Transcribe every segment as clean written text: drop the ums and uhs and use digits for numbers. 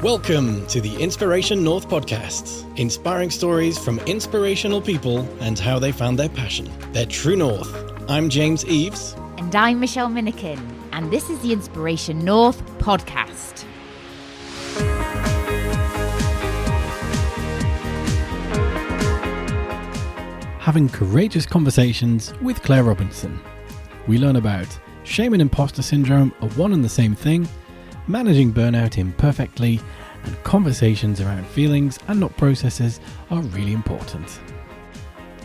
Welcome to the Inspiration North podcast, inspiring stories from inspirational people and how they found their passion, their true north. I'm James Eves. And I'm Michelle Minikin, and this is the Inspiration North podcast. Having courageous conversations with Claire Robinson. We learn about shame and imposter syndrome are one and the same thing, managing burnout imperfectly, and conversations around feelings and not processes are really important.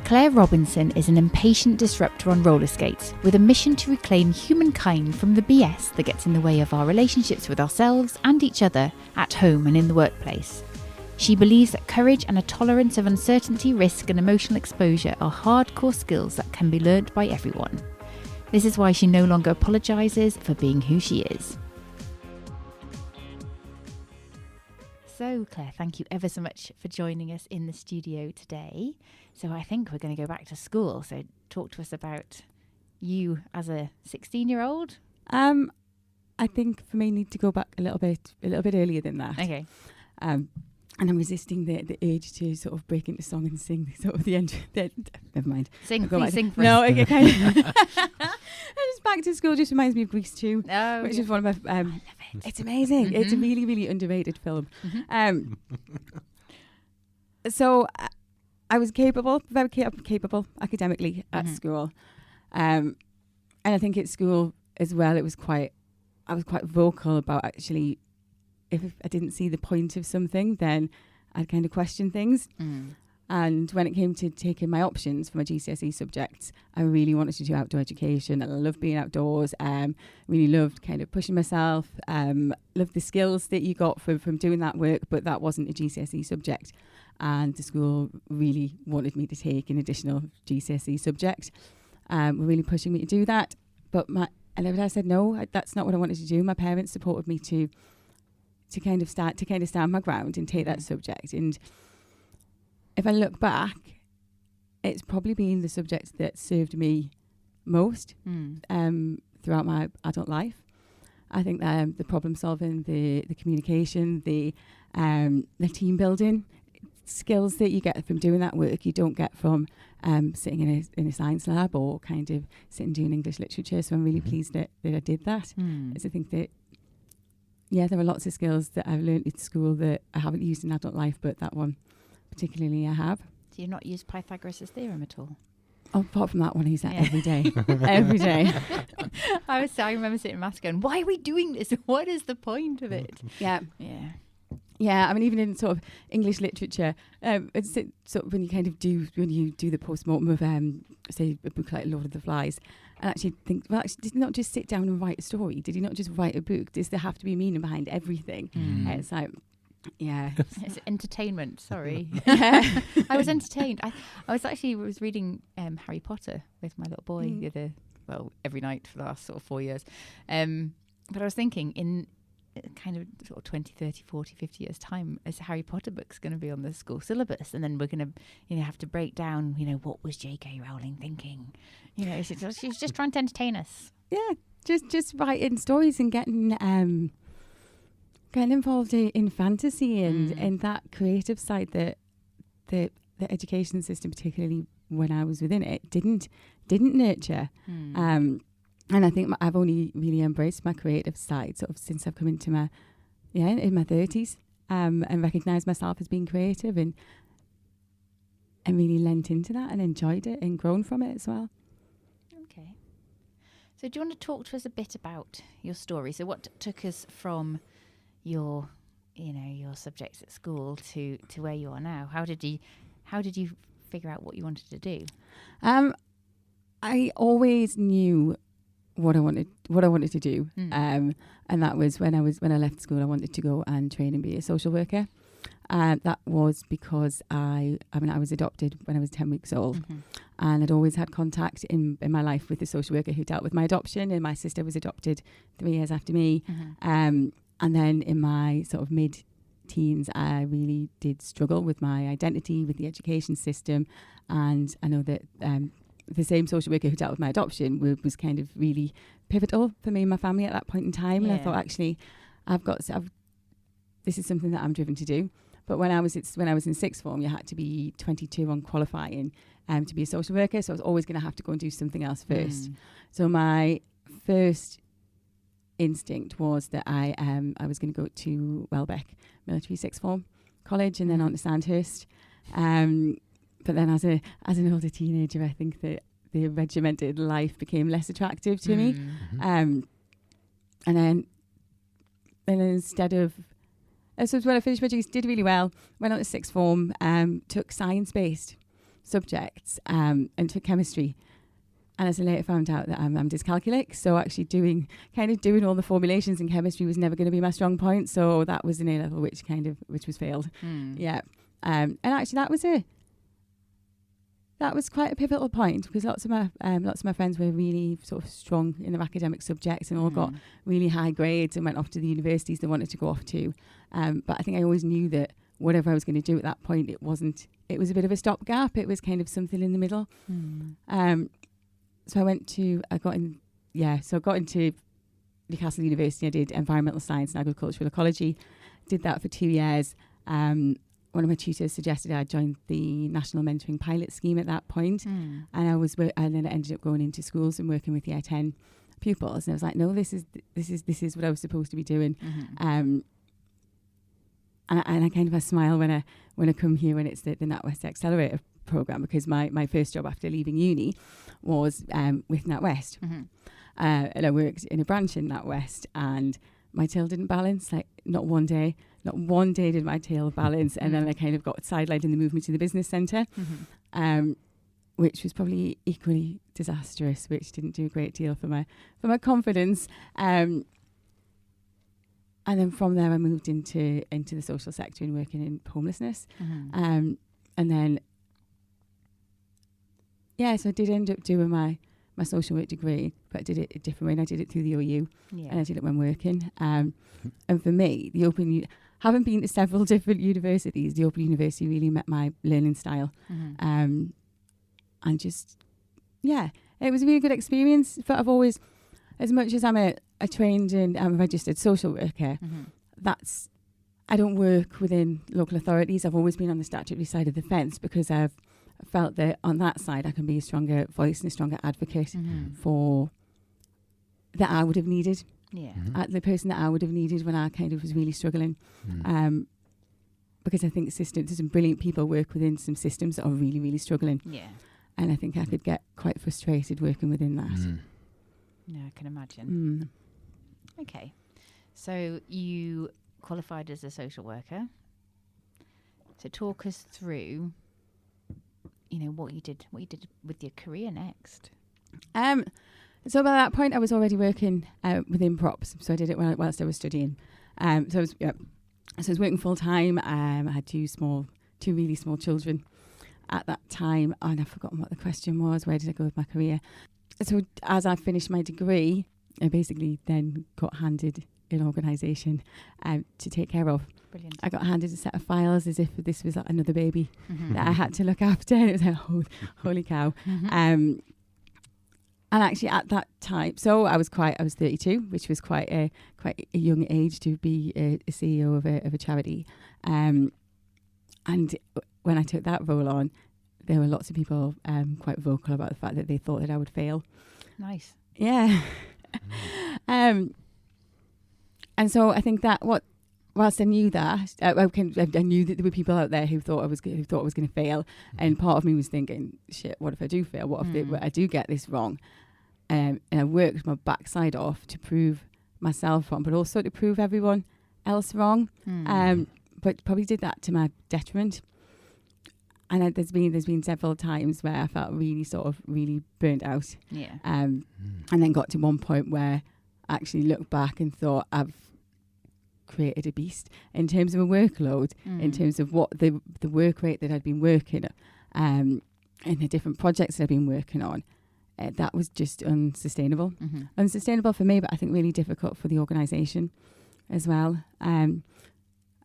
Claire Robinson is an impatient disruptor on roller skates with a mission to reclaim humankind from the BS that gets in the way of our relationships with ourselves and each other at home and in the workplace. She believes that courage and a tolerance of uncertainty, risk and emotional exposure are hardcore skills that can be learnt by everyone. This is why she no longer apologises for being who she is. So, Claire, thank you ever so much for joining us in the studio today. So I think we're going to go back to school. So talk to us about you as a 16-year-old. I think for me, need to go back a little bit earlier than that. Okay. And I'm resisting the urge to sort of break into song and sing sort of the end. Never mind. Sing for us. No, okay, kind of. Just back to school just reminds me of Grease 2, which is one of my. I love it. It's amazing. Mm-hmm. It's a really, really underrated film. Mm-hmm. So I was very capable academically at school, and I think at school as well. I was quite vocal about actually. If I didn't see the point of something, then I'd kind of question things. And when it came to taking my options for my GCSE subjects, I really wanted to do outdoor education. And I loved being outdoors. Really loved kind of pushing myself. Loved the skills that you got from doing that work, but that wasn't a GCSE subject. And the school really wanted me to take an additional GCSE subject. Were really pushing me to do that. And I said, no, that's not what I wanted to do. My parents supported me to kind of stand my ground and take that subject. And if I look back, it's probably been the subject that served me most throughout my adult life. I think the problem solving, the communication, the team building skills that you get from doing that work, you don't get from sitting in a science lab or kind of sitting doing English literature. So I'm really pleased that I did that. As I think that there are lots of skills that I've learned at school that I haven't used in adult life, but that one particularly I have. Do you not use Pythagoras' theorem at all? Oh, apart from that one, I use that every day. Every day. I remember sitting in maths going, why are we doing this? What is the point of it? Yeah. I mean, even in sort of English literature, it's sort of when you do the postmortem of, say, a book like Lord of the Flies, and actually think, well, actually, did you not just sit down and write a story? Did you not just write a book? Does there have to be a meaning behind everything? It's like, it's entertainment. Sorry, I was entertained. I was reading Harry Potter with my little boy every night for the last sort of 4 years. But I was thinking in kind of sort of 20, 30, 40, 50 years time, is Harry Potter books going to be on the school syllabus? And then we're going to, have to break down, what was J.K. Rowling thinking? She was just trying to entertain us. Yeah, just writing stories and getting involved in fantasy and that creative side that the education system, particularly when I was within it, didn't nurture. And I think I've only really embraced my creative side sort of since I've come into in my 30s and recognised myself as being creative and really lent into that and enjoyed it and grown from it as well. Okay. So do you want to talk to us a bit about your story? So what took us from your subjects at school to where you are now? How did you figure out what you wanted to do? I always knew what I wanted to do, and that was when I left school. I wanted to go and train and be a social worker. That was because I was adopted when I was 10 weeks old, and I'd always had contact in my life with the social worker who dealt with my adoption. And my sister was adopted 3 years after me, and then in my sort of mid-teens, I really did struggle with my identity, with the education system, and I know that the same social worker who dealt with my adoption was kind of really pivotal for me and my family at that point in time. And I thought, actually, I've this is something that I'm driven to do. But when I was in sixth form, you had to be 22 on qualifying to be a social worker. So I was always going to have to go and do something else first. So my first instinct was that I was going to go to Welbeck Military Sixth Form College and then on to Sandhurst. But then as an older teenager, I think that the regimented life became less attractive to me. And then instead of... So when I finished my degrees, did really well, went on to sixth form, took science-based subjects and took chemistry. And as I later found out that I'm dyscalculic, so actually doing all the formulations in chemistry was never going to be my strong point. So that was an A-level, which was failed. Yeah. And actually that was quite a pivotal point, because lots of my friends were really sort of strong in their academic subjects and all got really high grades and went off to the universities they wanted to go off to. But I think I always knew that whatever I was going to do at that point, it was a bit of a stopgap. It was kind of something in the middle. So I got into Newcastle University. I did environmental science and agricultural ecology. Did that for 2 years. One of my tutors suggested I joined the National Mentoring Pilot Scheme at that point. And and then I ended up going into schools and working with Year 10 pupils. And I was like, no, this is what I was supposed to be doing. And I kind of smile when I come here when it's the NatWest Accelerator program, because my first job after leaving uni was with NatWest. And I worked in a branch in NatWest, and my tail didn't balance. Like not one day did my tail balance. And then I kind of got sidelined in the movement to the business centre, which was probably equally disastrous, which didn't do a great deal for my confidence. And then from there I moved into the social sector and working in homelessness. And then so I did end up doing my social work degree, but I did it a different way, and I did it through the OU, and I did it when working. And for me, having been to several different universities, the Open University really met my learning style. And just, it was a really good experience. But I've always, as much as I'm a trained and I'm a registered social worker, I don't work within local authorities. I've always been on the statutory side of the fence, because I've felt that on that side I can be a stronger voice and a stronger advocate for that I would have needed. The person that I would have needed when I kind of was really struggling. Because I think there's some brilliant people work within some systems that are really, really struggling. And I think I could get quite frustrated working within that. Yeah, I can imagine. Okay. So you qualified as a social worker. So talk us through, what you did with your career next. So by that point I was already working within props. So I did it whilst I was studying. So I was working full time. I had two really small children at that time, and I've forgotten what the question was. Where did I go with my career? So as I finished my degree, I basically then got handed an organisation to take care of. Brilliant. I got handed a set of files as if this was like another baby that I had to look after. It was like, holy cow. And actually at that time, so I was 32, which was quite a young age to be a CEO of a charity. And when I took that role on, there were lots of people quite vocal about the fact that they thought that I would fail. Nice. Yeah. And so I think that whilst I knew that, I knew that there were people out there who thought I was going to fail, and part of me was thinking, shit, what if I do fail? What if I do get this wrong? And I worked my backside off to prove myself wrong, but also to prove everyone else wrong. But probably did that to my detriment. And there's been several times where I felt really burnt out. And then got to one point where I actually looked back and thought, I've created a beast in terms of a workload, in terms of what the work rate that I'd been working and the different projects that I'd been working on. That was just unsustainable. Unsustainable for me, but I think really difficult for the organisation as well. I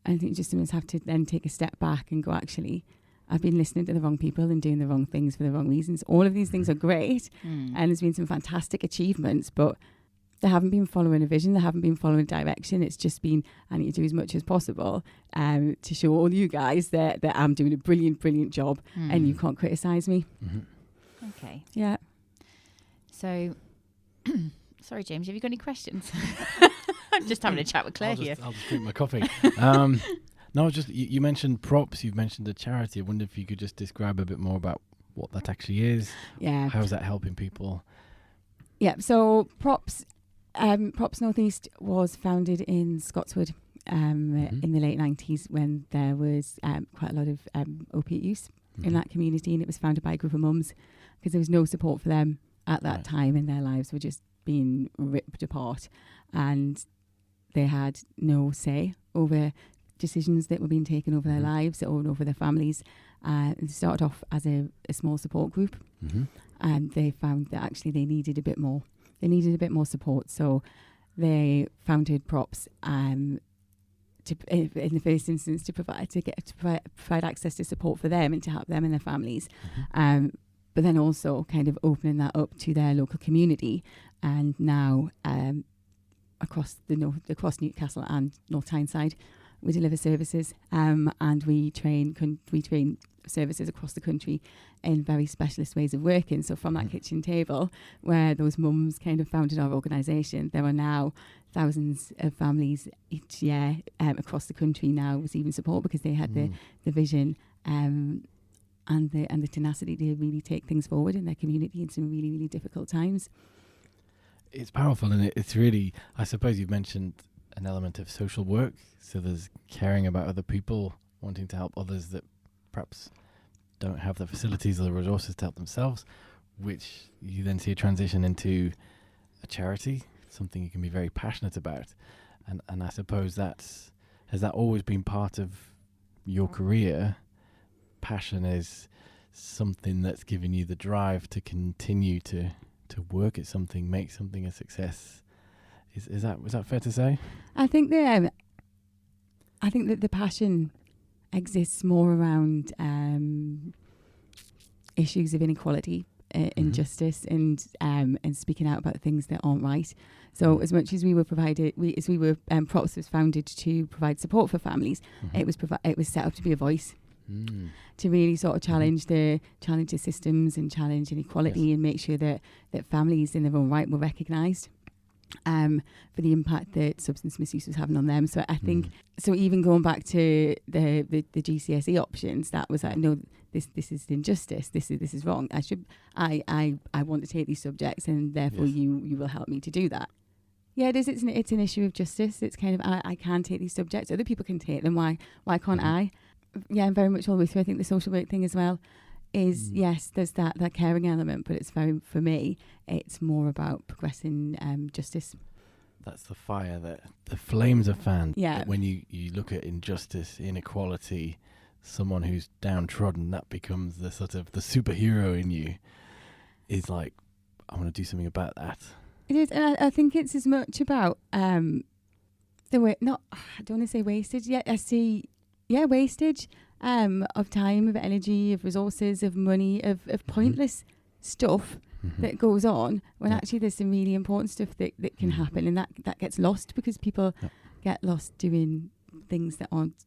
think just sometimes have to then take a step back and go, actually, I've been listening to the wrong people and doing the wrong things for the wrong reasons. All of these things are great, and there's been some fantastic achievements, but They haven't been following a vision. They haven't been following a direction. It's just been, I need to do as much as possible to show all you guys that I'm doing a brilliant, brilliant job and you can't criticise me. Mm-hmm. Okay. Yeah. So, sorry, James, have you got any questions? I'm just having a chat with Claire here. I'll just drink my coffee. No, just you mentioned props. You've mentioned a charity. I wonder if you could just describe a bit more about what that actually is. Yeah. How is that helping people? Yeah. So Props Northeast was founded in Scotswood in the late 90s when there was quite a lot of opiate use in that community, and it was founded by a group of mums because there was no support for them at that time, and their lives were just being ripped apart, and they had no say over decisions that were being taken over their lives or over their families. And it started off as a small support group, and they found that actually they needed a bit more. They needed a bit more support, so they founded Props in the first instance to provide access to support for them and to help them and their families. But then also kind of opening that up to their local community, and now across Newcastle and North Tyneside, we deliver services, and we train services across the country in very specialist ways of working. So from that kitchen table where those mums kind of founded our organisation, there are now thousands of families each year across the country now receiving support because they had the vision and the tenacity to really take things forward in their community in some really, really difficult times. It's powerful, and it's really, I suppose you've mentioned an element of social work. So there's caring about other people, wanting to help others that perhaps don't have the facilities or the resources to help themselves, which you then see a transition into a charity, something you can be very passionate about. And I suppose has that always been part of your career? Passion is something that's given you the drive to continue to work at something, make something a success. Was that fair to say? I think that the passion exists more around issues of inequality, injustice, and speaking out about things that aren't right. So as much as Props was founded to provide support for families, it was set up to be a voice. To really sort of challenge the systems and challenge inequality and make sure that families in their own right were recognised for the impact that substance misuse was having on them. So I think, so even going back to the GCSE options, that was like, no, this is injustice. This is wrong. I want to take these subjects, and therefore you will help me to do that. Yeah, it is. It's an issue of justice. It's kind of I can take these subjects. Other people can take them. Why can't I? Yeah, and very much all the way through. I think the social work thing as well is, yes, there's that caring element, but it's very, for me, it's more about progressing justice. That's the fire that the flames are fanned. Yeah. That when you look at injustice, inequality, someone who's downtrodden, that becomes the sort of the superhero in you. Is like, I want to do something about that. It is, and I think it's as much about I don't want to say wastage yet. I see, wastage of time, of energy, of resources, of money, of pointless stuff that goes on when actually there's some really important stuff that can happen, and that gets lost because people get lost doing things that aren't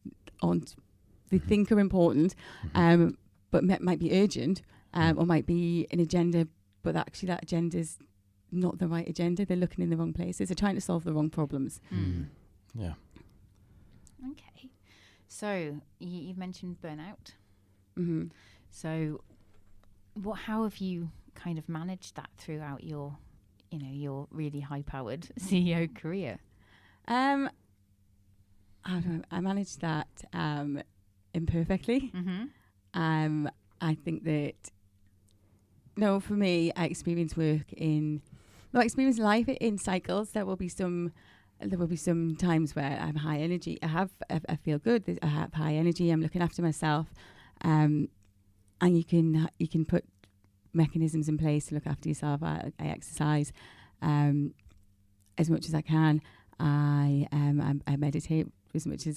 they think are important, but might be urgent, or might be an agenda, but actually that agenda's not the right agenda. They're looking in the wrong places. They're trying to solve the wrong problems. Yeah. Okay. So you've mentioned burnout. So how have you kind of managed that throughout your really high-powered CEO career? I managed that imperfectly. I think that for me, I experience life in cycles. There will be some times where I'm high energy. I feel good. I have high energy. I'm looking after myself, and you can put mechanisms in place to look after yourself. I exercise as much as I can. I meditate as much as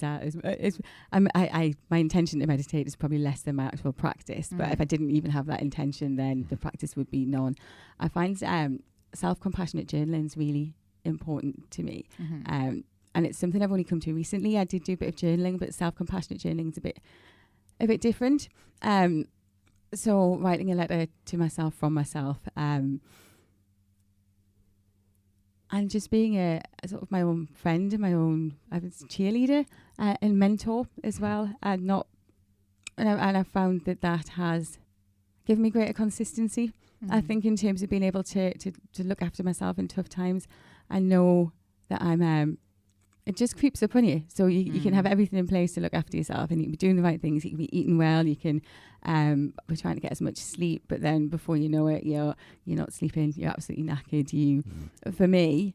my intention to meditate is probably less than my actual practice. But if I didn't even have that intention, then the practice would be none. I find self-compassionate journaling is really, important to me. And it's something I've only come to recently. I did do a bit of journaling, but self-compassionate journaling is a bit different. So writing a letter to myself from myself, and just being a sort of my own friend and I was cheerleader and mentor as well, and I found that has given me greater consistency. I think in terms of being able to look after myself in tough times. I know that it just creeps up on you. So you can have everything in place to look after yourself, and you can be doing the right things. You can be eating well. You can be trying to get as much sleep, but then before you know it, you're not sleeping. You're absolutely knackered. For me,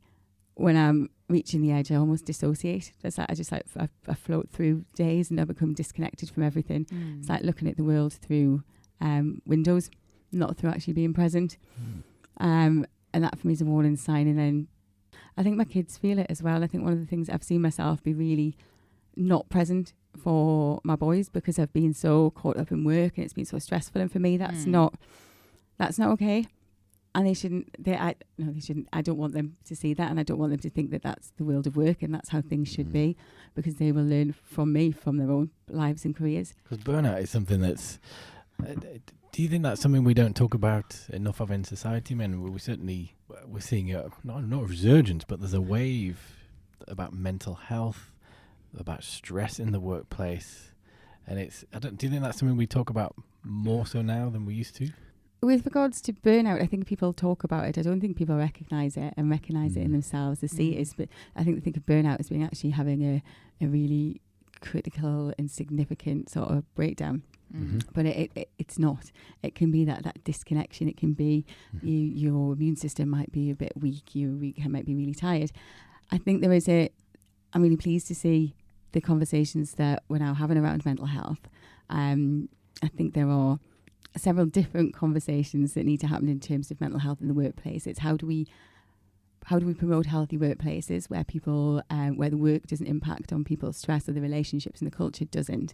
when I'm reaching the edge, I almost dissociate. It's like I float through days and I become disconnected from everything. It's like looking at the world through windows, not through actually being present. And that for me is a warning sign. And then I think my kids feel it as well. I think one of the things I've seen myself be really not present for my boys because I've been so caught up in work and it's been so stressful. And for me, that's not okay. And they shouldn't. They shouldn't. I don't want them to see that, and I don't want them to think that that's the world of work and that's how things should be, because they will learn from me, from their own lives and careers. Because burnout is something that's. Do you think that's something we don't talk about enough of in society? We're seeing not a resurgence, but there's a wave about mental health, about stress in the workplace, and do you think that's something we talk about more so now than we used to? With regards to burnout, I think people talk about it. I don't think people recognise it in themselves. They see it as, but I think they think of burnout as being actually having a really critical and significant sort of breakdown. But it's not. It can be that disconnection. It can be your immune system might be a bit weak. You might be really tired. I think I'm really pleased to see the conversations that we're now having around mental health. I think there are several different conversations that need to happen in terms of mental health in the workplace. It's how do we promote healthy workplaces where people where the work doesn't impact on people's stress or the relationships and the culture doesn't.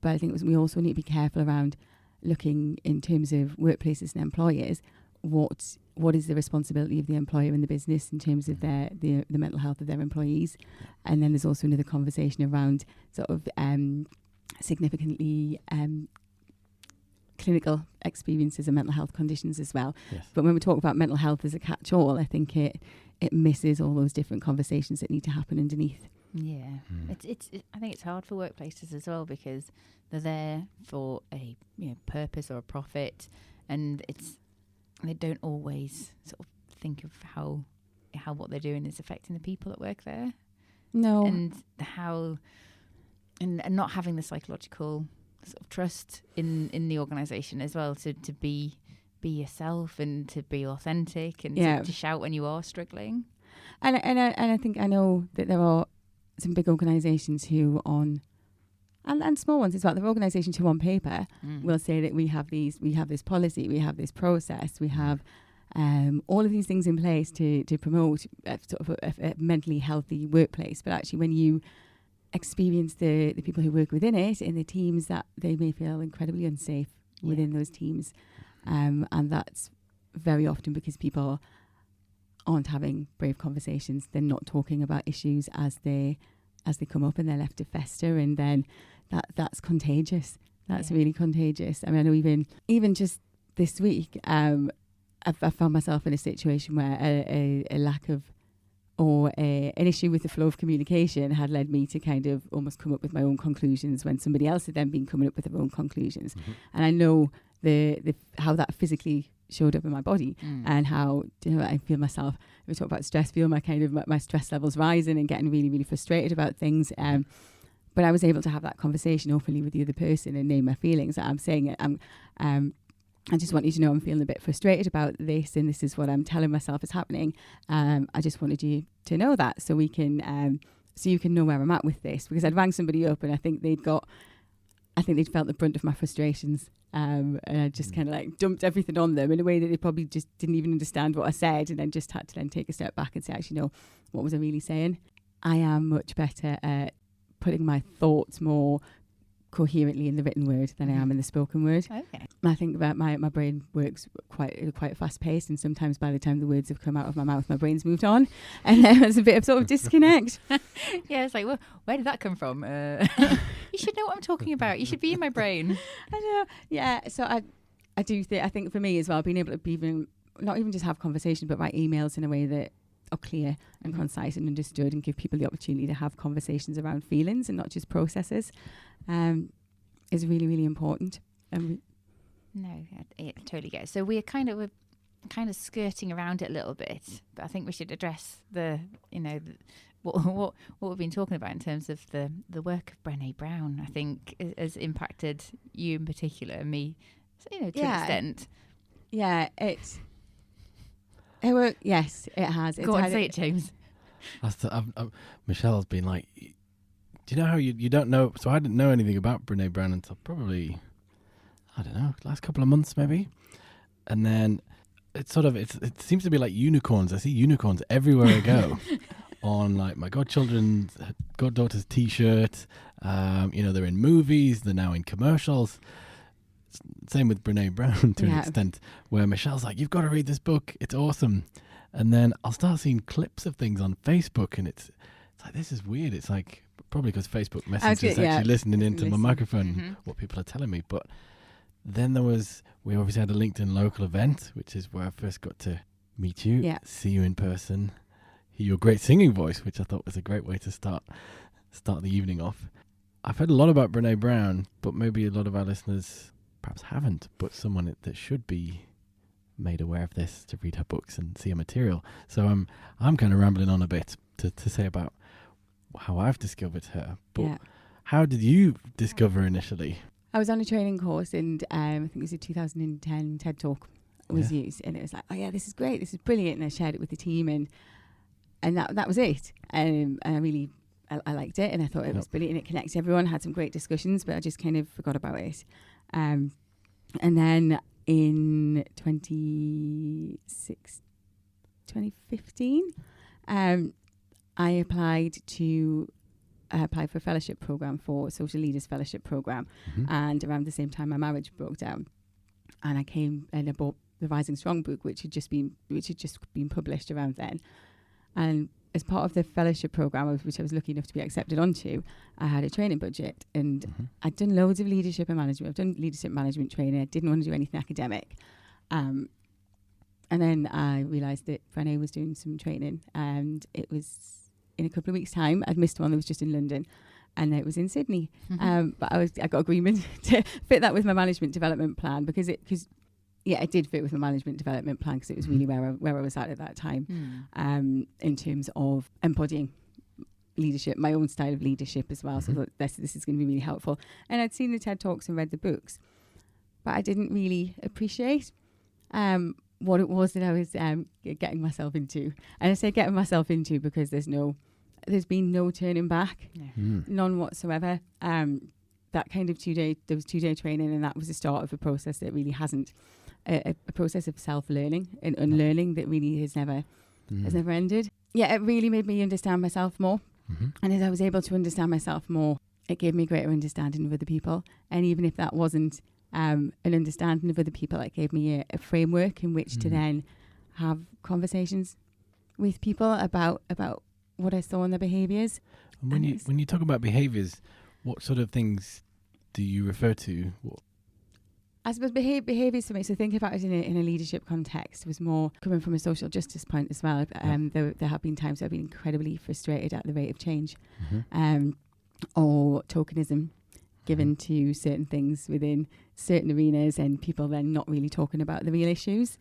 But I think we also need to be careful around looking in terms of workplaces and employers. What is the responsibility of the employer in the business in terms of the mental health of their employees? And then there's also another conversation around sort of significantly clinical experiences and mental health conditions as well. Yes. But when we talk about mental health as a catch-all, I think it misses all those different conversations that need to happen underneath. Yeah, it's I think it's hard for workplaces as well because they're there for a purpose or a profit, and they don't always sort of think of how what they're doing is affecting the people that work there. No, and how and not having the psychological sort of trust in the organisation as well to be yourself and to be authentic and to shout when you are struggling. And I think I know that there are some big organisations who and small ones as well. There are organisations who on paper will say that we have this policy, we have this process, we have all of these things in place to promote sort of a mentally healthy workplace. But actually, when you experience the people who work within it in the teams, that they may feel incredibly unsafe within those teams, and that's very often because people aren't having brave conversations. They're not talking about issues as they come up, and they're left to fester, and then that's contagious. That's really contagious. I mean, I know even just this week, I've found myself in a situation where a lack of or an issue with the flow of communication had led me to kind of almost come up with my own conclusions when somebody else had then been coming up with their own conclusions. And I know the how that physically showed up in my body and how I feel myself. We talk about stress, feel my stress levels rising and getting really, really frustrated about things. But I was able to have that conversation openly with the other person and name my feelings. I'm saying I just want you to know I'm feeling a bit frustrated about this, and this is what I'm telling myself is happening. I just wanted you to know that, so we can, so you can know where I'm at with this. Because I'd rang somebody up, and I think they'd felt the brunt of my frustrations, and I just kind of like dumped everything on them in a way that they probably just didn't even understand what I said, and then just had to then take a step back and say, actually, no, what was I really saying? I am much better at putting my thoughts more coherently in the written word than I am in the spoken word. Okay. I think that my brain works quite fast paced, and sometimes by the time the words have come out of my mouth, my brain's moved on, and there's a bit of sort of disconnect. Yeah, it's like, well, where did that come from? You should know what I'm talking about. You should be in my brain. I know. Yeah. So I do think, I think for me as well, being able to not even just have conversations, but write emails in a way that are clear and concise and understood, and give people the opportunity to have conversations around feelings and not just processes, is really, really important. No, I totally get it. So we're kind of skirting around it a little bit, but I think we should address what we've been talking about in terms of the work of Brené Brown. I think has impacted you in particular, and me, to an extent. Yeah, yes, it has. Go on, say it, James. Michelle's been like, do you know how you don't know? So I didn't know anything about Brené Brown until probably, I don't know, last couple of months maybe. And then it seems to be like unicorns. I see unicorns everywhere I go. On like my goddaughter's T-shirt. They're in movies. They're now in commercials. Same with Brené Brown to an extent, where Michelle's like, you've got to read this book. It's awesome. And then I'll start seeing clips of things on Facebook, and it's like, this is weird. It's like, probably because Facebook Messenger is actually listening into my microphone, what people are telling me. But then we obviously had a LinkedIn local event, which is where I first got to meet you, see you in person, hear your great singing voice, which I thought was a great way to start the evening off. I've heard a lot about Brené Brown, but maybe a lot of our listeners perhaps haven't, but someone that should be made aware of this to read her books and see her material. So I'm kind of rambling on a bit to say about how I've discovered her. But how did you discover initially? I was on a training course, and I think it was a 2010 TED Talk was used, and it was like, oh yeah, this is great, this is brilliant, and I shared it with the team, and that was it. And I really I liked it, and I thought it was brilliant, and it connects everyone. Had some great discussions, but I just kind of forgot about it. And then in 2015, I applied for a fellowship program, for Social Leaders Fellowship program, and around the same time my marriage broke down, and I bought the Rising Strong book, which had just been published around then, and as part of the fellowship program, which I was lucky enough to be accepted onto, I had a training budget, and I'd done loads of leadership and management. I've done leadership management training. I didn't want to do anything academic. And then I realised that Brené was doing some training, and it was in a couple of weeks' time. I'd missed one that was just in London, and it was in Sydney. But I got agreement to fit that with my management development plan, because it did fit with my management development plan, because it was really where I was at that time, in terms of embodying leadership, my own style of leadership as well. So I thought this is going to be really helpful. And I'd seen the TED Talks and read the books, but I didn't really appreciate what it was that I was getting myself into. And I say getting myself into because there's been no turning back, none whatsoever. That kind of 2-day training, and that was the start of a process that really hasn't, a process of self-learning and unlearning that really has never ended. Yeah, it really made me understand myself more. And as I was able to understand myself more, it gave me a greater understanding of other people. And even if that wasn't an understanding of other people, it gave me a framework in which to then have conversations with people about what I saw in their behaviours. And when you talk about behaviours, what sort of things do you refer to? I suppose behaviours for me, so thinking about it in a leadership context, was more coming from a social justice point as well. There have been times where I've been incredibly frustrated at the rate of change, or tokenism given to certain things within certain arenas, and people then not really talking about the real issues.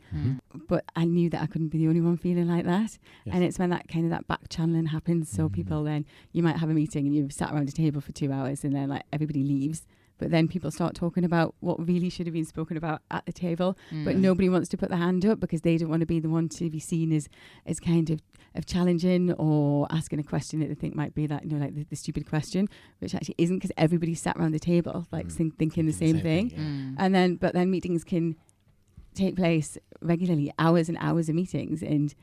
But I knew that I couldn't be the only one feeling like that. And it's when that back channeling happens. So people then, you might have a meeting and you've sat around a table for 2 hours, and then like everybody leaves. But then people start talking about what really should have been spoken about at the table. But nobody wants to put their hand up because they don't want to be the one to be seen as kind of challenging or asking a question that they think might be that, like the stupid question, which actually isn't, because everybody sat around the table thinking the same thing. But then meetings can take place regularly, hours and hours of meetings, and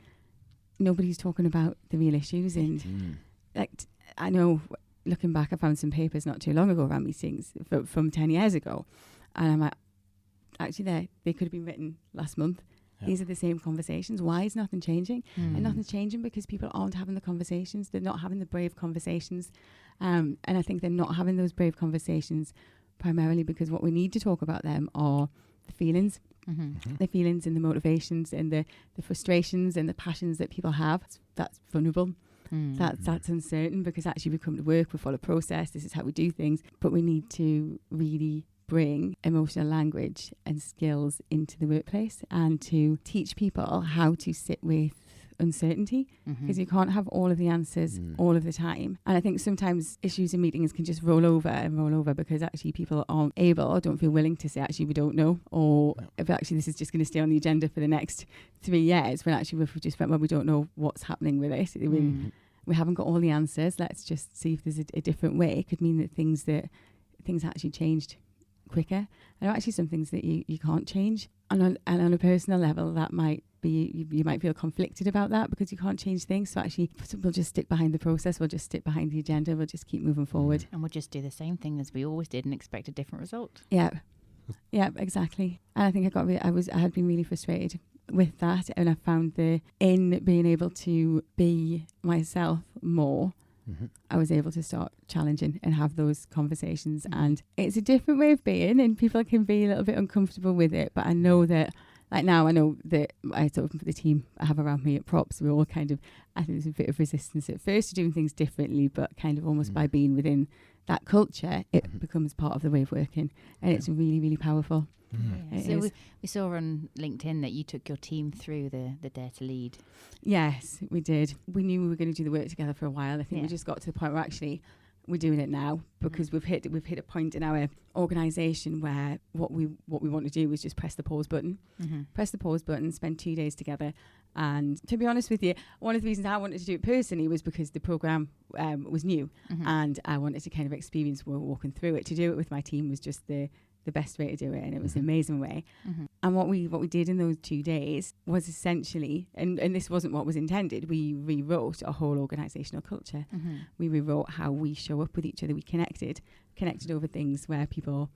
nobody's talking about the real issues. And I know looking back, I found some papers not too long ago around meetings from 10 years ago. And I'm like, actually, they could have been written last month. Yeah. These are the same conversations. Why is nothing changing? And nothing's changing because people aren't having the conversations. They're not having the brave conversations. And I think they're not having those brave conversations primarily because what we need to talk about them are the feelings. The feelings and the motivations and the frustrations and the passions that people have. That's vulnerable. That's uncertain because actually we come to work, we follow process, this is how we do things. But we need to really bring emotional language and skills into the workplace and to teach people how to sit with uncertainty because you can't have all of the answers all of the time. And I think sometimes issues in meetings can just roll over because actually people aren't able or don't feel willing to say actually we don't know, or if actually this is just going to stay on the agenda for the next 3 years when actually we've just went, well, we don't know what's happening with it. We haven't got all the answers. Let's just see if there's a different way. It could mean that things actually changed quicker. There are actually some things that you can't change. And on a personal level, that might be, you might feel conflicted about that because you can't change things. So actually, we'll just stick behind the process. We'll just stick behind the agenda. We'll just keep moving forward. And we'll just do the same thing as we always did and expect a different result. Yeah, exactly. And I think I had been really frustrated with that. And I found in being able to be myself more, I was able to start challenging and have those conversations. And it's a different way of being and people can be a little bit uncomfortable with it. But I know that, like now, I know that I sort of the team I have around me at Props, we're all kind of, I think there's a bit of resistance at first to doing things differently, but kind of almost by being within that culture, it becomes part of the way of working. And it's really, really powerful. So we saw on LinkedIn that you took your team through the Dare to Lead. Yes, we did. We knew we were going to do the work together for a while. I think we just got to the point where actually we're doing it now because we've hit a point in our organisation where what we want to do is just press the pause button, spend 2 days together. And to be honest with you, one of the reasons I wanted to do it personally was because the programme was new and I wanted to kind of experience walking through it. To do it with my team was just the best way to do it, and it was an amazing way. And what we did in those 2 days was essentially, and this wasn't what was intended, we rewrote our whole organisational culture. We rewrote how we show up with each other. We connected over things that people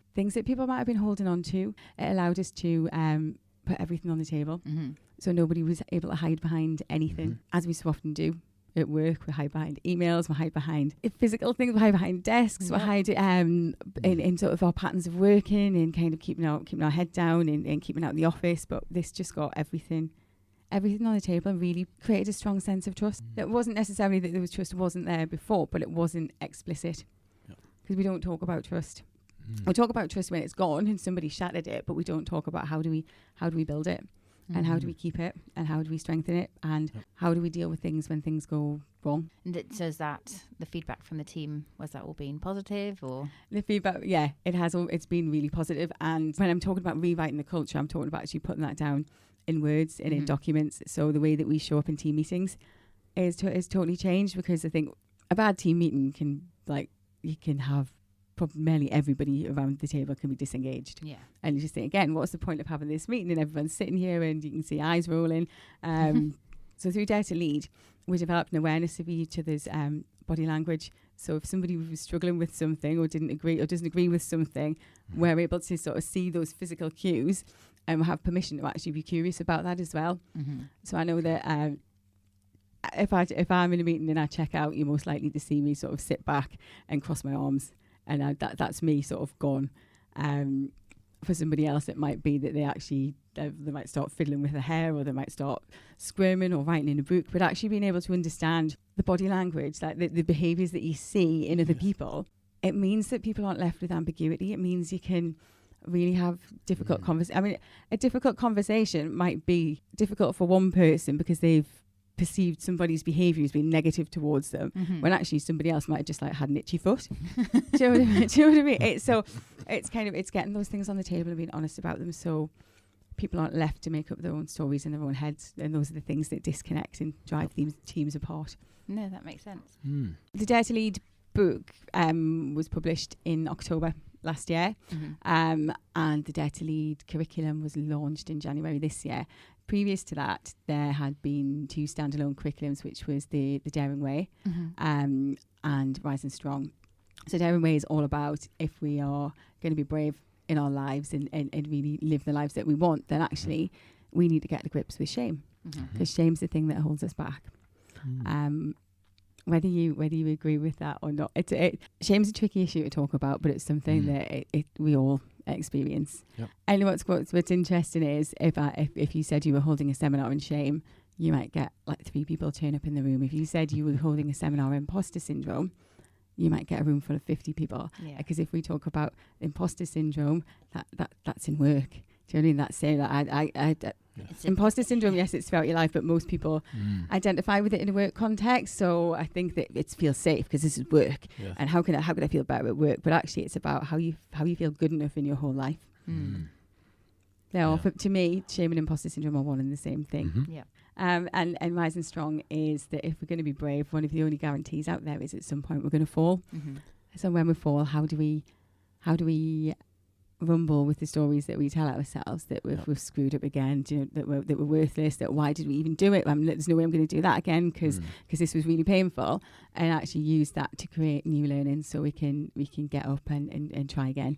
might have been holding on to. It allowed us to put everything on the table, so nobody was able to hide behind anything, as we so often do. At work, we hide behind emails, we hide behind physical things, we hide behind desks, we hide in sort of our patterns of working and kind of keeping our head down and keeping out of the office. But this just got everything on the table and really created a strong sense of trust. It wasn't necessarily that there was trust wasn't there before, but it wasn't explicit because we don't talk about trust. We talk about trust when it's gone and somebody shattered it, but we don't talk about how do we build it. And how do we keep it? And how do we strengthen it? And how do we deal with things when things go wrong? And it says that the feedback from the team, was that all being positive or? The feedback, it has. It's been really positive. And when I'm talking about rewriting the culture, I'm talking about actually putting that down in words and in documents. So the way that we show up in team meetings is totally changed because I think a bad team meeting you can have primarily everybody around the table can be disengaged. Yeah. And you just think, again, what's the point of having this meeting and everyone's sitting here and you can see eyes rolling. So through Dare to Lead, we developed an awareness of each other's body language. So if somebody was struggling with something or didn't agree or doesn't agree with something, we're able to sort of see those physical cues and have permission to actually be curious about that as well. So I know that if I'm in a meeting and I check out, you're most likely to see me sort of sit back and cross my arms. And that's me sort of gone. For somebody else, it might be that they might start fiddling with their hair or they might start squirming or writing in a book. But actually being able to understand the body language, like the behaviours that you see in other people, it means that people aren't left with ambiguity. It means you can really have difficult conversations. I mean, a difficult conversation might be difficult for one person because they've perceived somebody's behaviour as being negative towards them when actually somebody else might have just had an itchy foot. Do you know what I mean? It's getting those things on the table and being honest about them so people aren't left to make up their own stories in their own heads, and those are the things that disconnect and drive these teams apart. No, that makes sense. The Dare to Lead book was published in October last year, and the Dare to Lead curriculum was launched in January this year. previous to that, there had been 2 standalone curriculums, which was the Daring Way and Rise and Strong. So Daring Way is all about, if we are going to be brave in our lives and really live the lives that we want, then actually we need to get to grips with shame, because shame's the thing that holds us back. Whether you agree with that or not, shame's a tricky issue to talk about, but it's something that we all experience. Yep. And what's interesting is if you said you were holding a seminar on shame, you might get like 3 people turn up in the room. If you said you were holding a seminar on imposter syndrome, you might get a room full of 50 people. Because if we talk about imposter syndrome, that's in work. Do you know what I mean? That's saying that imposter syndrome, yes, it's throughout your life, but most people identify with it in a work context. So I think that it feels safe because this is work. Yes. And how can I feel better at work? But actually, it's about how you feel good enough in your whole life. Now, to me, shame and imposter syndrome are one and the same thing. And Rise and Strong is that if we're going to be brave, one of the only guarantees out there is at some point we're going to fall. So when we fall, how do we rumble with the stories that we tell ourselves that we've screwed up again, that we're worthless, that why did we even do it? There's no way I'm going to do that again because this was really painful, and actually use that to create new learning so we can get up and try again.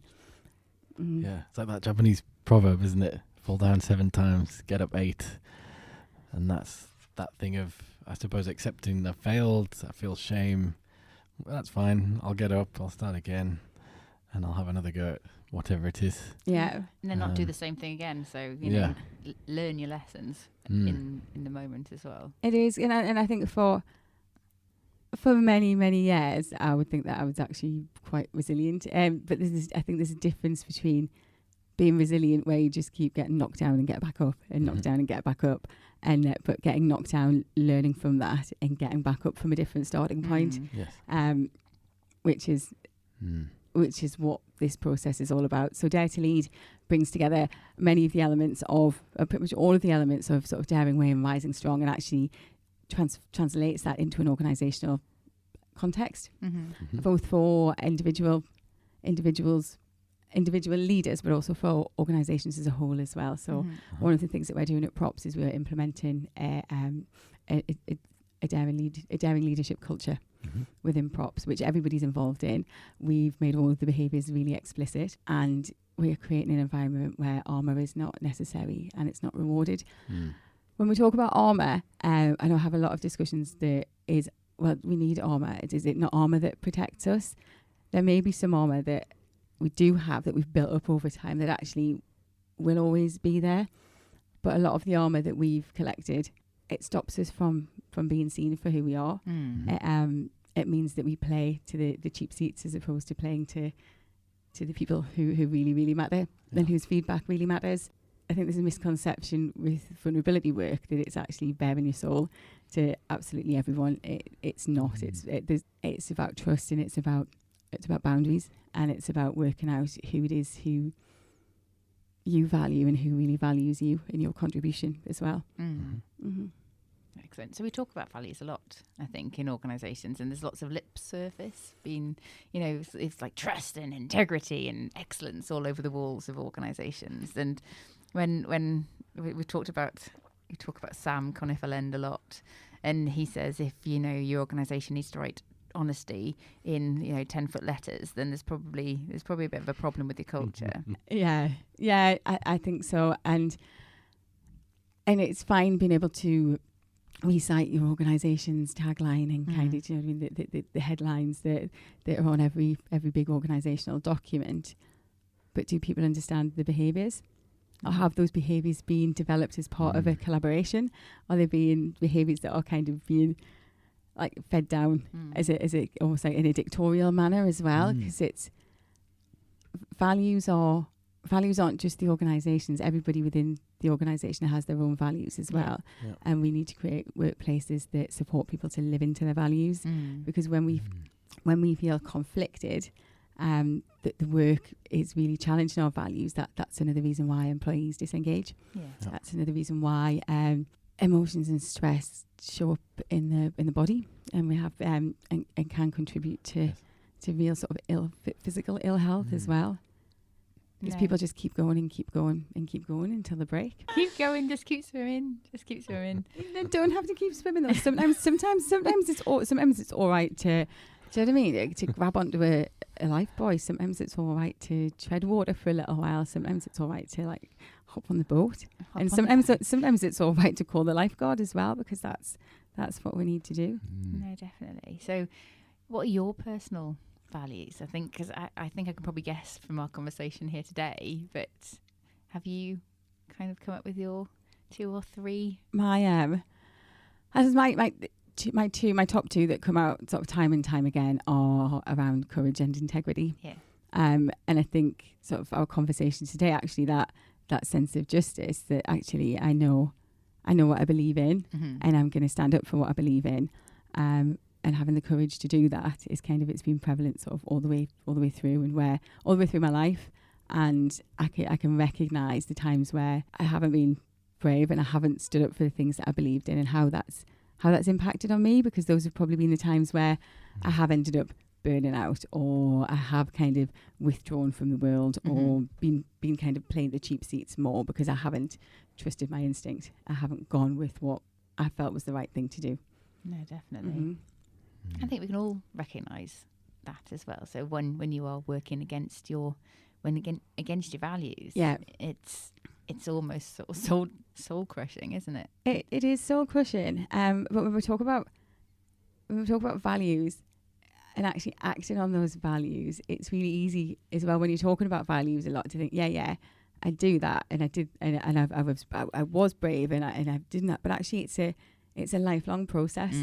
Yeah, it's like that Japanese proverb, isn't it? Fall down 7 times, get up 8. And that's that thing of, I suppose, accepting I failed, I feel shame. Well, that's fine. I'll get up, I'll start again, and I'll have another go at whatever it is. Yeah. And then not do the same thing again. So, you know, learn your lessons in the moment as well. It is. And I think for many, many years, I would think that I was actually quite resilient. But I think there's a difference between being resilient, where you just keep getting knocked down and get back up, and knocked down and get back up, and but getting knocked down, learning from that, and getting back up from a different starting point. Which is what this process is all about. So Dare to Lead brings together many of the elements of, pretty much all of the elements of sort of Daring Way and Rising Strong, and actually translates that into an organisational context, both for individual leaders, but also for organisations as a whole as well. So one of the things that we're doing at Props is we're implementing a daring leadership culture within Props, which everybody's involved in. We've made all of the behaviours really explicit, and we're creating an environment where armour is not necessary and it's not rewarded. When we talk about armour, I know I have a lot of discussions that is, well, we need armour. Is it not armour that protects us? There may be some armour that we do have that we've built up over time that actually will always be there. But a lot of the armour that we've collected, it stops us from being seen for who we are. It means that we play to the cheap seats as opposed to playing to the people who really, really matter and whose feedback really matters. I think there's a misconception with vulnerability work that it's actually bearing your soul to absolutely everyone. It's not. It's about trust, and it's about boundaries, and it's about working out who it is who you value and who really values you in your contribution as well. Excellent. So we talk about values a lot, I think, in organisations, and there's lots of lip service being, it's like trust and integrity and excellence all over the walls of organisations. And when we talk about Sam Conniff-Lend a lot, and he says if your organisation needs to write honesty in 10-foot letters, then there's probably a bit of a problem with your culture. I think so, and it's fine being able to recite your organisation's tagline and kind of the headlines that are on every big organisational document, but do people understand the behaviours? Or have those behaviours been developed as part of a collaboration? Are they being behaviours that are kind of being like fed down as it almost like in a dictatorial manner as well? Because it's values aren't just the organisations. Everybody within the organisation has their own values as well, and we need to create workplaces that support people to live into their values. Because when we feel conflicted, that the work is really challenging our values, that's another reason why employees disengage. That's another reason why emotions and stress show up in the body, and we have and can contribute to real sort of physical ill health as well. Because people just keep going and keep going and keep going until the break. Keep going, just keep swimming, just keep swimming. You don't have to keep swimming though. Sometimes it's all right to, do you know what I mean? To grab onto a life buoy. Sometimes it's all right to tread water for a little while. Sometimes it's all right to like hop on the boat. And sometimes it's all right to call the lifeguard as well, because that's what we need to do. No, definitely. So what are your personal values? I think, because I think I can probably guess from our conversation here today, but have you kind of come up with your 2 or 3? My top 2 that come out sort of time and time again are around courage and integrity. Yeah. And I think sort of our conversation today, actually, that sense of justice, that actually I know what I believe in, and I'm going to stand up for what I believe in. And having the courage to do that is kind of, it's been prevalent sort of all the way through, and all the way through my life. And I can recognise the times where I haven't been brave and I haven't stood up for the things that I believed in, and how that's impacted on me, because those have probably been the times where I have ended up burning out, or I have kind of withdrawn from the world, or been kind of playing the cheap seats more because I haven't trusted my instinct. I haven't gone with what I felt was the right thing to do. No, definitely. I think we can all recognise that as well. So when you are working against your values, it's almost sort of soul crushing, isn't it? It is soul crushing. But when we talk about values and actually acting on those values, it's really easy as well when you're talking about values a lot to think, yeah, I do that, and I did, and I was brave, and I did that. But actually, it's a lifelong process.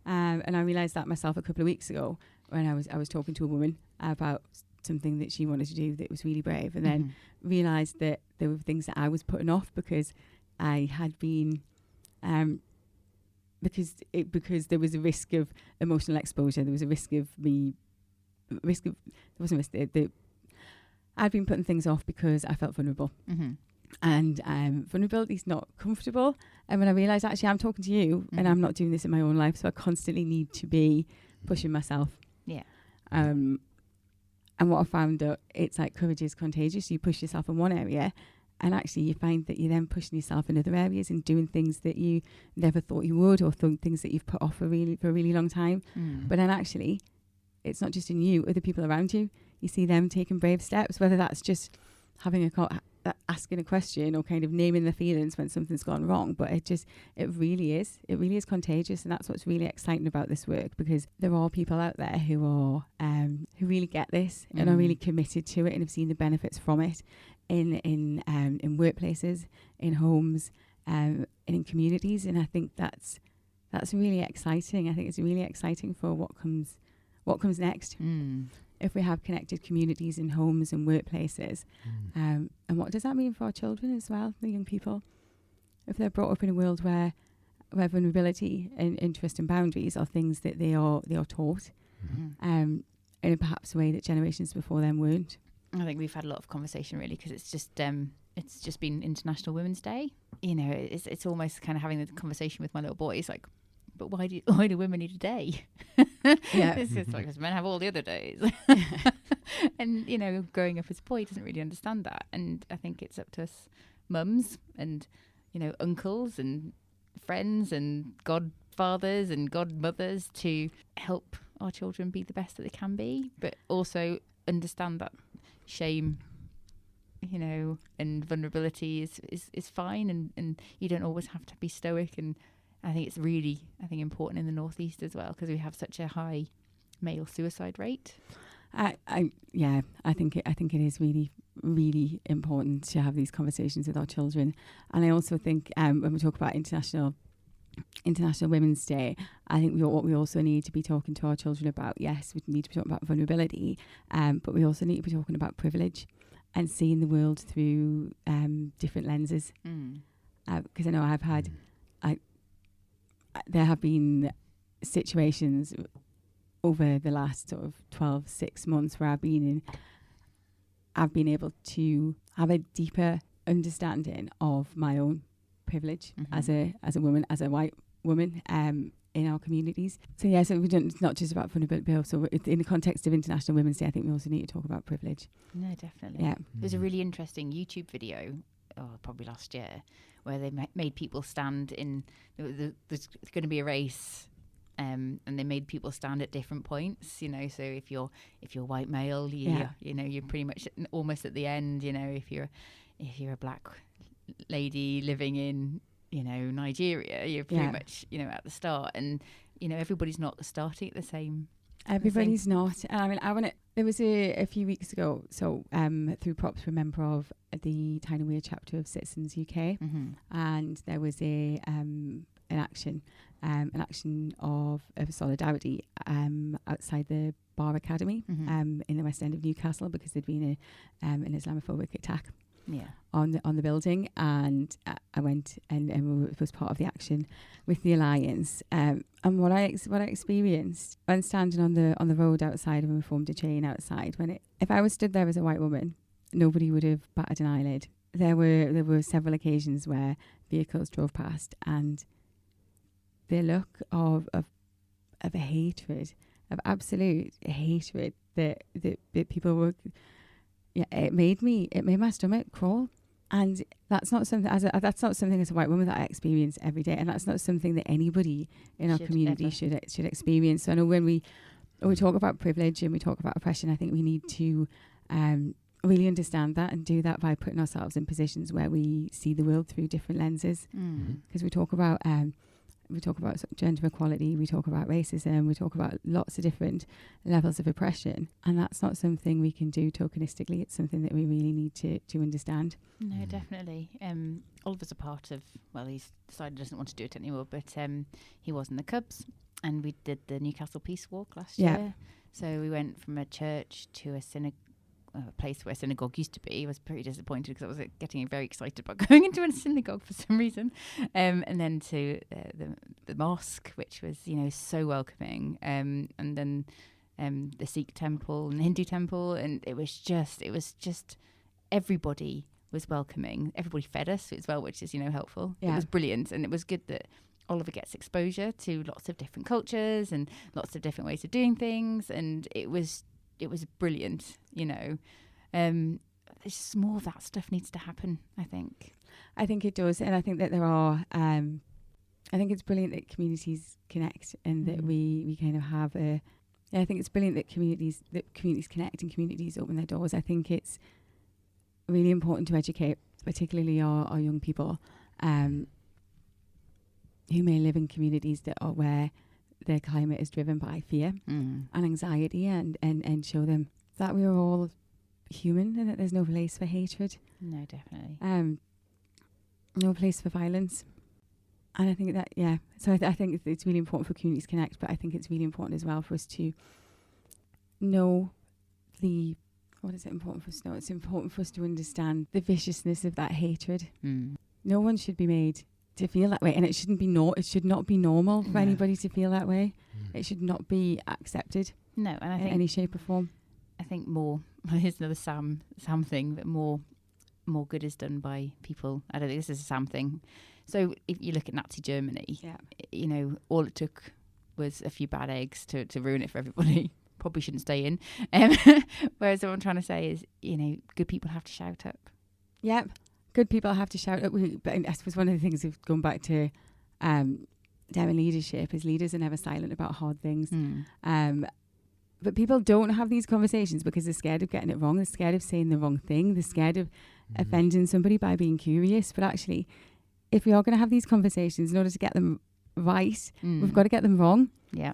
And I realised that myself a couple of weeks ago when I was talking to a woman about something that she wanted to do that was really brave, and then realised that there were things that I was putting off because I had been because there was a risk of emotional exposure. There was a risk of I'd been putting things off because I felt vulnerable. And vulnerability is not comfortable. And when I realised, actually, I'm talking to you and I'm not doing this in my own life, so I constantly need to be pushing myself. Yeah. And what I found out, it's like courage is contagious. You push yourself in one area, and actually you find that you're then pushing yourself in other areas and doing things that you never thought you would, or things that you've put off for a really long time. But then actually, it's not just in you, other people around you. You see them taking brave steps, whether that's just having asking a question or kind of naming the feelings when something's gone wrong. But it really is contagious, and that's what's really exciting about this work, because there are people out there who really get this and are really committed to it and have seen the benefits from it in workplaces, in homes, and in communities. And I think that's really exciting. I think it's really exciting for what comes next. If we have connected communities in homes and workplaces. And what does that mean for our children as well, the young people? If they're brought up in a world where vulnerability and interest and boundaries are things that they are taught in perhaps a way that generations before them weren't. I think we've had a lot of conversation, really, because it's just been International Women's Day. You know, it's almost kind of having the conversation with my little boy. It's like, but why do women need a day? Yeah. It's just like, because men have all the other days. And, you know, growing up as a boy, he doesn't really understand that. And I think it's up to us mums and, you know, uncles and friends and godfathers and godmothers to help our children be the best that they can be, but also understand that shame, you know, and vulnerability is fine, and you don't always have to be stoic. And I think it's really, important in the Northeast as well, because we have such a high male suicide rate. I think it is really, really important to have these conversations with our children. And I also think when we talk about International Women's Day, I think what we also need to be talking to our children about, yes, we need to be talking about vulnerability, but we also need to be talking about privilege and seeing the world through different lenses. Because I know there have been situations over the last sort of 6 months where I've been able to have a deeper understanding of my own privilege as a woman, as a white woman, in our communities. So yeah, so it's not just about vulnerability. So in the context of International Women's Day, I think we also need to talk about privilege. No, definitely. Yeah. There's a really interesting YouTube video, probably last year, where they made people stand in. There's going to be a race. And they made people stand at different points, you know. So if you're white male, you're pretty much almost at the end. You know, if you're a black lady living in, you know, Nigeria, you're pretty much, you know, at the start. And you know, everybody's not starting at the same. Everybody's not. And I mean, there was a few weeks ago. So through Props, we're a member of the Tyne and Wear chapter of Citizens UK, and there was an action of solidarity outside the Bar Academy in the West End of Newcastle, because there'd been an Islamophobic attack on the building, and I went and was part of the action with the Alliance. And what I experienced when standing on the road outside, and we formed a chain outside, if I was stood there as a white woman, nobody would have batted an eyelid. There were several occasions where vehicles drove past, and the look of a hatred, of absolute hatred that people were, it made my stomach crawl. And that's not something as a white woman that I experience every day, and that's not something that anybody in our community should experience. So I know when we talk about privilege and we talk about oppression, I think we need to really understand that, and do that by putting ourselves in positions where we see the world through different lenses. Because we talk about sort of gender equality, we talk about racism, we talk about lots of different levels of oppression, and that's not something we can do tokenistically. It's something that we really need to understand. No, definitely. Oliver's a part of, well, he's decided he doesn't want to do it anymore, but he was in the Cubs, and we did the Newcastle Peace Walk last year. So we went from a church to a synagogue, a place where synagogue used to be. I was pretty disappointed because I was getting very excited about going into a synagogue for some reason, and then to the mosque, which was, you know, so welcoming, and then the Sikh temple and the Hindu temple, and it was just everybody was welcoming. Everybody fed us as well, which is, you know, helpful. It was brilliant, and it was good that Oliver gets exposure to lots of different cultures and lots of different ways of doing things, and it was brilliant, you know. It's just more of that stuff needs to happen, I think. I think it does, and I think that there are. I think it's brilliant that communities connect, and that we kind of have a. Yeah, I think it's brilliant that communities connect and communities open their doors. I think it's really important to educate, particularly our young people, who may live in communities that are where their climate is driven by fear and anxiety, and show them that we are all human, and that there's no place for hatred. No, definitely. No place for violence. And I think that, so I think it's really important for communities to connect, but I think it's really important as well for us to know what is it important for us to know? It's important for us to understand the viciousness of that hatred. No one should be made to feel that way, and it should not be normal for anybody to feel that way. It should not be accepted. No, and I think in any shape or form. I think more. Here's another Sam thing, that more good is done by people. I don't think this is a Sam thing. So if you look at Nazi Germany, you know, all it took was a few bad eggs to ruin it for everybody. Probably shouldn't stay in. Whereas what I'm trying to say is, you know, good people have to shout up. Yep. Good people have to shout up. But I suppose one of the things we've gone back to them in leadership is leaders are never silent about hard things. But people don't have these conversations because they're scared of getting it wrong. They're scared of saying the wrong thing. They're scared of offending somebody by being curious. But actually, if we are going to have these conversations, in order to get them right, we've got to get them wrong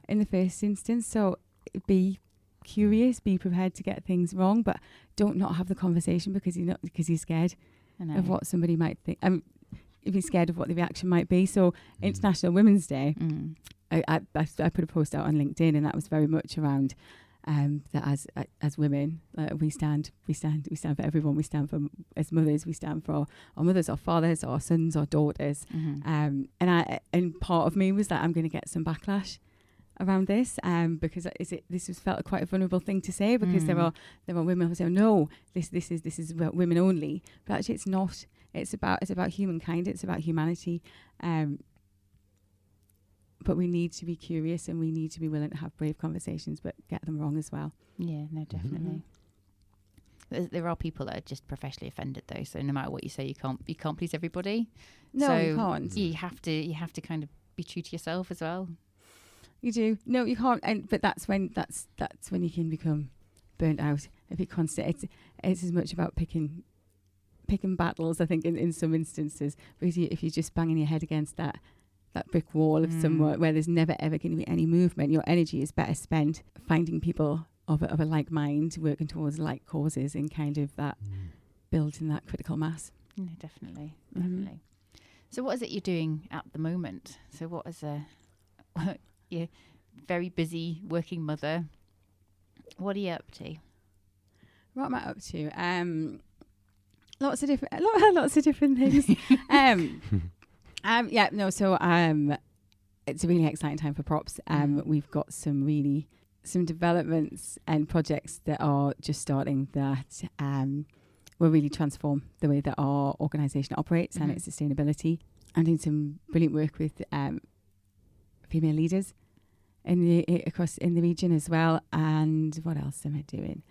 in the first instance. So be curious, be prepared to get things wrong, but don't not have the conversation because you're scared of what somebody might think. If you're scared of what the reaction might be. So International Women's Day, I put a post out on LinkedIn, and that was very much around that as women, we stand for everyone. We stand for, as mothers, we stand for our mothers, our fathers, our sons, our daughters. And part of me was that I'm going to get some backlash around this, because this was felt quite a vulnerable thing to say, because there are women who say, no, this is about women only, but actually it's not. It's about humankind. It's about humanity. but we need to be curious and we need to be willing to have brave conversations, but get them wrong as well. Yeah, no, definitely. There are people that are just professionally offended though. So no matter what you say, you can't please everybody. No, so you can't. You have to kind of be true to yourself as well. You do. No, you can't. But that's when you can become burnt out. If you're constant, it's as much about picking battles, I think, in some instances. Because if you're just banging your head against that brick wall of somewhere where there's never ever going to be any movement, your energy is better spent finding people of a like mind, working towards like causes, and kind of that building that critical mass. No, definitely. So what is it you're doing at the moment? So what is you're very busy working mother. What are you up to? What am I up to? Lots of different things. It's a really exciting time for props. We've got some developments and projects that are just starting that will really transform the way that our organisation operates and its sustainability. I'm doing some brilliant work with female leaders in the region as well. And what else am I doing?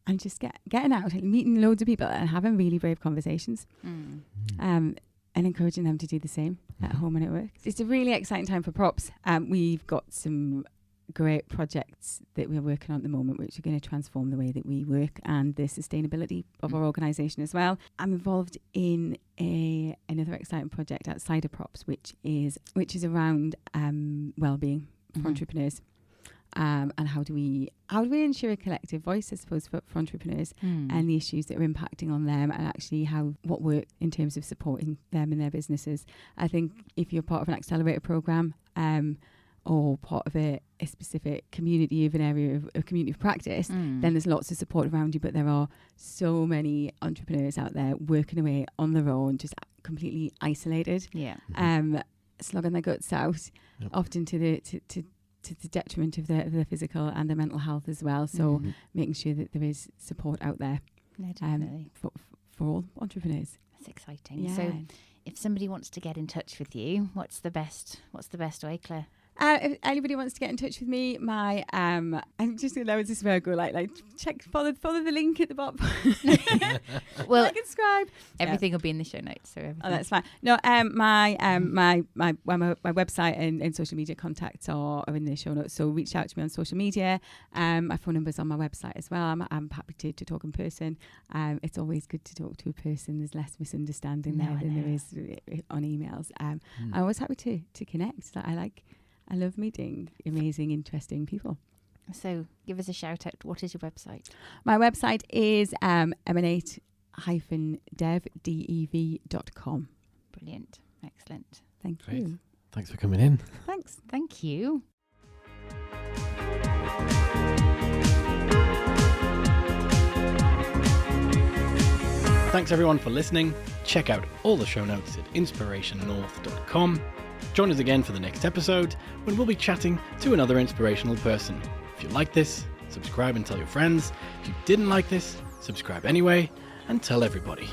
I'm just getting out and meeting loads of people and having really brave conversations. And encouraging them to do the same at home and at work. It's a really exciting time for props. We've got some great projects that we're working on at the moment, which are going to transform the way that we work and the sustainability of our organisation as well. I'm involved in another exciting project outside of props, which is around well-being for entrepreneurs. And how do we ensure a collective voice, I suppose, for entrepreneurs and the issues that are impacting on them, and actually what work in terms of supporting them in their businesses. I think if you're part of an accelerator program or part of a specific community of an area of community of practice, then there's lots of support around you. But there are so many entrepreneurs out there working away on their own, just completely isolated, slogging their guts out, often to the detriment of their physical and their mental health as well. So making sure that there is support out there for all entrepreneurs. That's exciting. Yeah. So if somebody wants to get in touch with you, what's the best way, Claire? If anybody wants to get in touch with me, my I'm just gonna know this is where I go like check follow the link at the bottom. Well, like and subscribe. Everything will be in the show notes. So everything. Oh, that's fine. No, my website and social media contacts are in the show notes. So reach out to me on social media. My phone number's on my website as well. I'm happy to talk in person. It's always good to talk to a person. There's less misunderstanding there than there is on emails. I'm always happy to connect. I love meeting amazing, interesting people. So give us a shout out. What is your website? My website is emanate-dev.com. Brilliant. Excellent. Thank Great. you. Thanks for coming in. Thanks. Thank you. Thanks everyone for listening. Check out all the show notes at inspirationnorth.com. Join us again for the next episode when we'll be chatting to another inspirational person. If you like this, subscribe and tell your friends. If you didn't like this, subscribe anyway and tell everybody.